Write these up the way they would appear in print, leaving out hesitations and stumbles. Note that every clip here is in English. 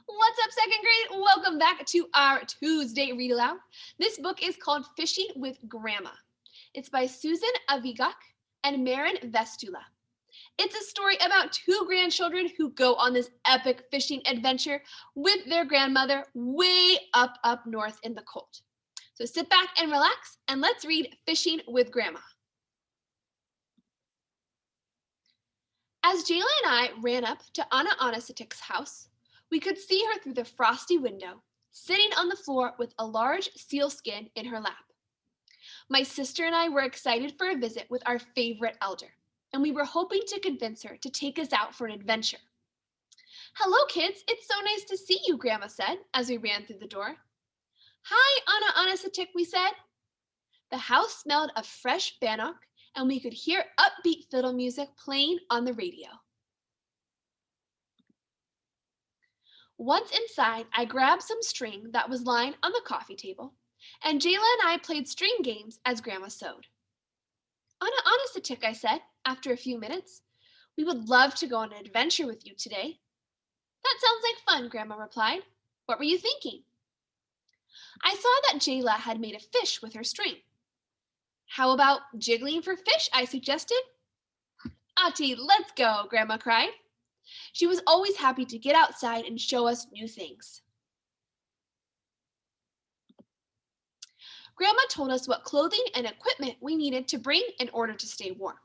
What's up, second grade? Welcome back to our Tuesday Read Aloud. This book is called Fishing with Grandma. It's by Susan Avigak and Marin Vestula. It's a story about two grandchildren who go on this epic fishing adventure with their grandmother way up north in the cold. So sit back and relax, and let's read Fishing with Grandma. As Jayla and I ran up to Anna Anasatik's house, we could see her through the frosty window, sitting on the floor with a large sealskin in her lap. My sister and I were excited for a visit with our favorite elder, and we were hoping to convince her to take us out for an adventure. "Hello, kids. It's so nice to see you," Grandma said as we ran through the door. "Hi, Anna Anasatik," we said. The house smelled of fresh bannock, and we could hear upbeat fiddle music playing on the radio. Once inside, I grabbed some string that was lying on the coffee table, and Jayla and I played string games as Grandma sewed. "Anna Anasatik," I said, after a few minutes, "we would love to go on an adventure with you today." "That sounds like fun," Grandma replied. "What were you thinking?" I saw that Jayla had made a fish with her string. "How about jiggling for fish?" I suggested. "Ati, let's go," Grandma cried. She was always happy to get outside and show us new things. Grandma told us what clothing and equipment we needed to bring in order to stay warm.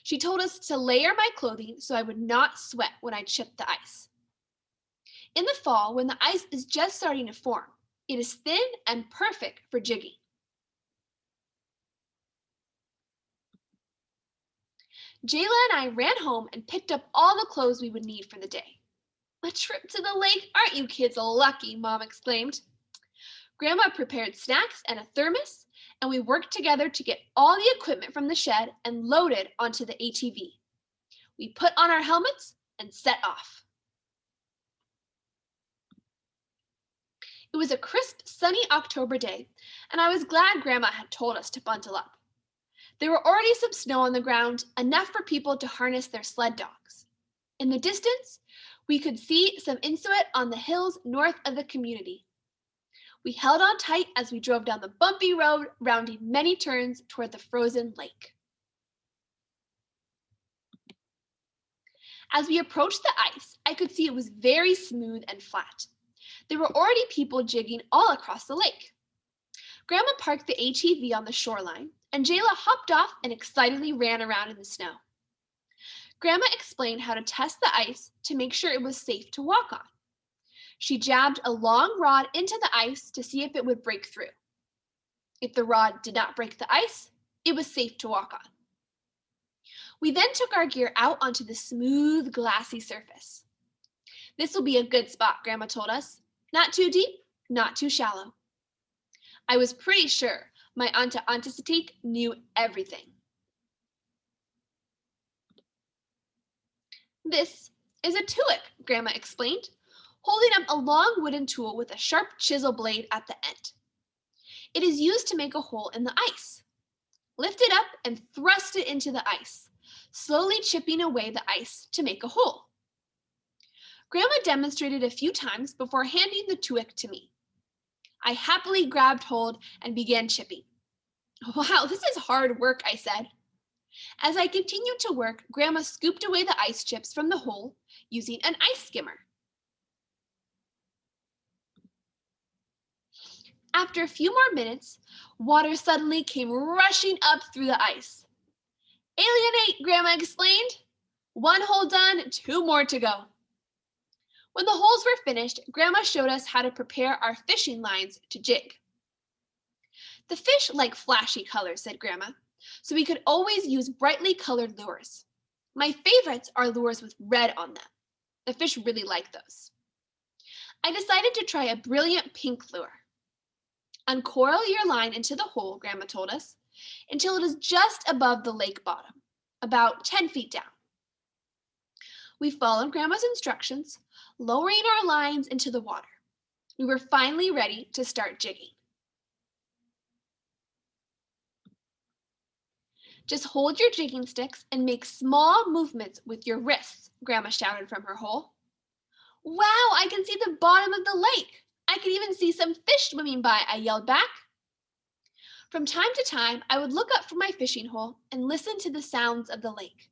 She told us to layer my clothing so I would not sweat when I chipped the ice. In the fall, when the ice is just starting to form, it is thin and perfect for jigging. Jayla and I ran home and picked up all the clothes we would need for the day. "A trip to the lake? Aren't you kids lucky?" Mom exclaimed. Grandma prepared snacks and a thermos, and we worked together to get all the equipment from the shed and loaded onto the ATV. We put on our helmets and set off. It was a crisp, sunny October day, and I was glad Grandma had told us to bundle up. There were already some snow on the ground, enough for people to harness their sled dogs. In the distance, we could see some Inuit on the hills north of the community. We held on tight as we drove down the bumpy road, rounding many turns toward the frozen lake. As we approached the ice, I could see it was very smooth and flat. There were already people jigging all across the lake. Grandma parked the ATV on the shoreline, and Jayla hopped off and excitedly ran around in the snow. Grandma explained how to test the ice to make sure it was safe to walk on. She jabbed a long rod into the ice to see if it would break through. If the rod did not break the ice, it was safe to walk on. We then took our gear out onto the smooth, glassy surface. "This will be a good spot," Grandma told us. "Not too deep, not too shallow." I was pretty sure my Anta Antasatik knew everything. "This is a tuick," Grandma explained, holding up a long wooden tool with a sharp chisel blade at the end. "It is used to make a hole in the ice. Lift it up and thrust it into the ice, slowly chipping away the ice to make a hole." Grandma demonstrated a few times before handing the tuick to me. I happily grabbed hold and began chipping. "Wow, this is hard work," I said. As I continued to work, Grandma scooped away the ice chips from the hole using an ice skimmer. After a few more minutes, water suddenly came rushing up through the ice. "Alienate," Grandma explained. "One hole done, 2 more to go." When the holes were finished, Grandma showed us how to prepare our fishing lines to jig. "The fish like flashy colors," said Grandma, "so we could always use brightly colored lures. My favorites are lures with red on them. The fish really like those." I decided to try a brilliant pink lure. "Uncoil your line into the hole," Grandma told us, "until it is just above the lake bottom, about 10 feet down." We followed Grandma's instructions, lowering our lines into the water. We were finally ready to start jigging. "Just hold your jigging sticks and make small movements with your wrists," Grandma shouted from her hole. Wow, I can see the bottom of the lake. I can even see some fish swimming by, I yelled back. From time to time, I would look up from my fishing hole and listen to the sounds of the lake.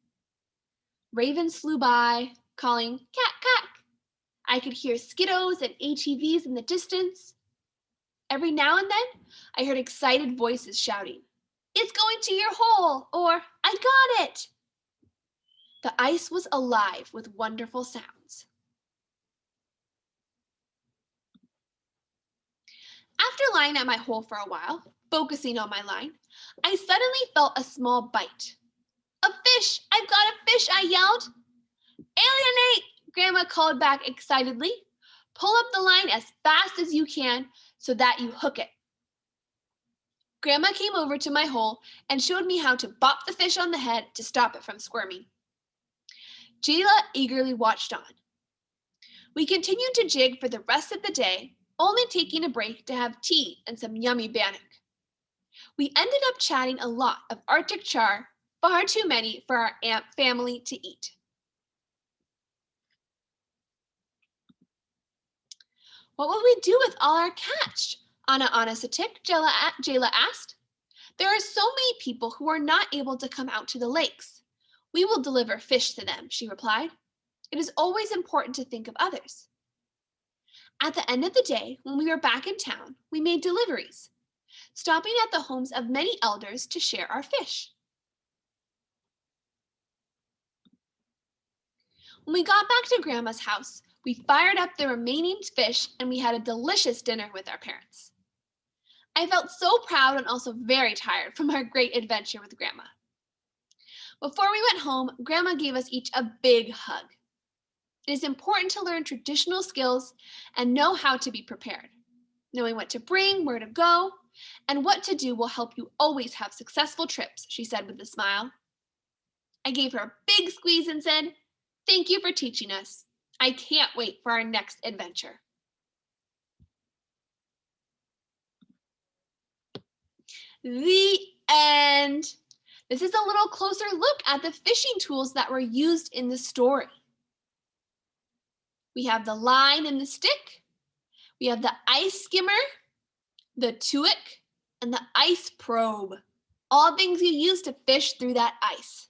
Ravens flew by, calling, "Cack, cack." I could hear skiddos and ATVs in the distance. Every now and then, I heard excited voices shouting, "It's going to your hole," or "I got it." The ice was alive with wonderful sounds. After lying at my hole for a while, focusing on my line, I suddenly felt a small bite. "A fish! I've got a fish!" I yelled. "Alienate!" Grandma called back excitedly. "Pull up the line as fast as you can so that you hook it." Grandma came over to my hole and showed me how to bop the fish on the head to stop it from squirming. Jayla eagerly watched on. We continued to jig for the rest of the day, only taking a break to have tea and some yummy bannock. We ended up chatting a lot of Arctic char, far too many for our aunt family to eat. "What will we do with all our catch?" Anna Anasatik, Jayla asked. "There are so many people who are not able to come out to the lakes. We will deliver fish to them," she replied. "It is always important to think of others." At the end of the day, when we were back in town, we made deliveries, stopping at the homes of many elders to share our fish. When we got back to Grandma's house, we fired up the remaining fish and we had a delicious dinner with our parents. I felt so proud and also very tired from our great adventure with Grandma. Before we went home, Grandma gave us each a big hug. It is important to learn traditional skills and know how to be prepared. Knowing what to bring, where to go, and what to do will help you always have successful trips, she said with a smile. I gave her a big squeeze and said, "Thank you for teaching us. I can't wait for our next adventure." The end. This is a little closer look at the fishing tools that were used in the story. We have the line and the stick. We have the ice skimmer, the tuick, and the ice probe. All things you use to fish through that ice.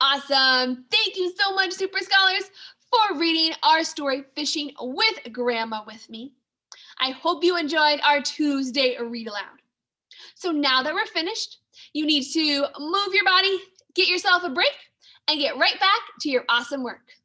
Awesome. Thank you so much, Super Scholars, for reading our story, Fishing with Grandma, with me. I hope you enjoyed our Tuesday read aloud. So now that we're finished, you need to move your body, get yourself a break, and get right back to your awesome work.